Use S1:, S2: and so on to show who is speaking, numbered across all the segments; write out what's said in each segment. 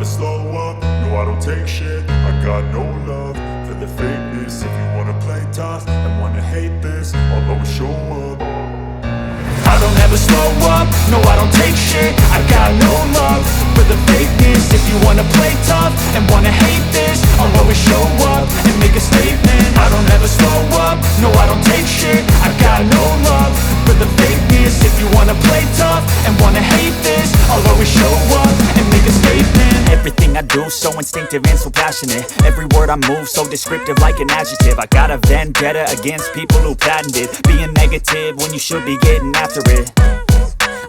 S1: slow up, no I don't take shit. I got no love for the fakeness. If you wanna play tough and wanna hate this, I'll always show up. I don't ever slow up, no I don't take shit. I got no love for the fakeness. If you wanna play tough and wanna hate this, I'll always show up and make a statement. I don't ever slow up, no I don't take shit. I got no love for the fakeness. If you wanna play tough and wanna hate this, I'll always show up and make a statement.
S2: Everything I do so instinctive and so passionate. Every word I move so descriptive like an adjective. I got a vendetta against people who patented being negative when you should be getting after it.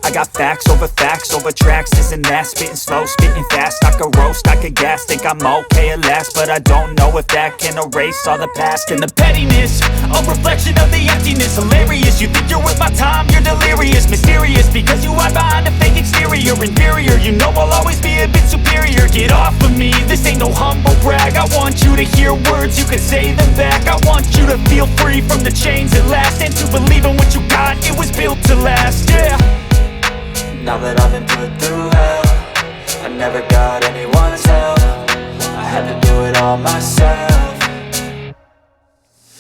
S2: I got facts over tracks, this and that. Spitting slow, spitting fast. I could roast, I could gas. Think I'm okay at last, but I don't know if that can erase all the past. And the pettiness, a reflection of the emptiness. Hilarious, you think you're worth my time, you're delirious. Mysterious, because you hide behind a fake exterior. Inferior, you know I'll always be a bit superior. Get off of me, this ain't no humble brag. I want you to hear words, you can say them back. I want you to feel free from the chains at last, and to believe in what you got, it was built to last, yeah.
S3: Now that I've been put through hell, I never got anyone's help. I had to do it all myself.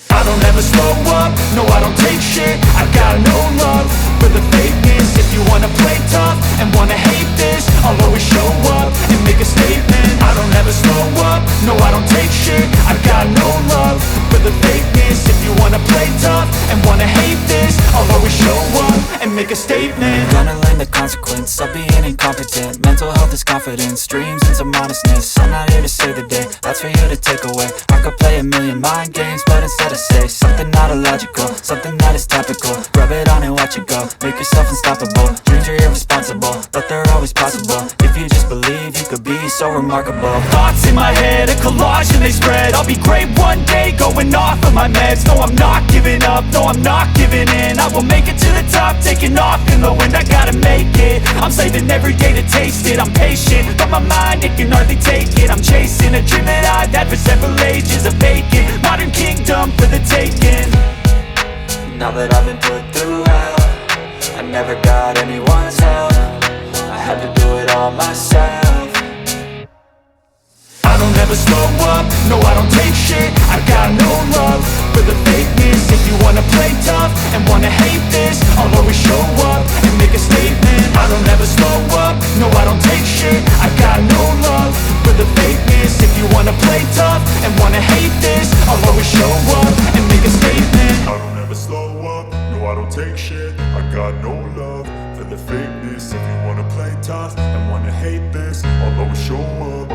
S1: I don't ever slow up, no I don't take shit. I got no love for the fakeness. If you wanna play tough and wanna hate this, I'll always show up and make a statement. I don't ever slow up, no I don't take shit. I got no love for the fakeness. If you wanna play tough and wanna hate this, I'll always show up and make a statement.
S3: Gonna learn the consequence of being incompetent. Mental health is confidence, dreams and some modestness. I'm not here to save the day, that's for you to take away. I could play a million mind games, but instead I say something not illogical, something that is topical. Rub it on and watch it go, make yourself unstoppable. Dreams are irresponsible, but they're always possible. If you just believe, you could be so remarkable.
S2: Thoughts in my head, a collage and they spread. I'll be great one day, going off of my meds. No, I'm not giving up, no, I'm not giving in. I will make it to the top, taking off in the wind. I gotta make it, I'm saving every day to taste it. I'm patient, but my mind, it can hardly take it. I'm chasing a dream that I've had for several ages. A vacant, modern kingdom for the taking.
S3: Now that I've been put through hell, I never got anyone's help. I had to do it all myself.
S1: I don't ever slow up, no I don't take shit. I got no love for the fakeness. If you wanna play tough and wanna hate this, I'll always show up and make a statement. I don't ever slow up, no I don't take shit. I got no love for the fakeness. If you wanna play tough and wanna hate this, I'll always show up and make a statement. I don't ever slow up, no I don't take shit. I got no love for the fakeness. If you wanna play tough and wanna hate this, I'll always show up.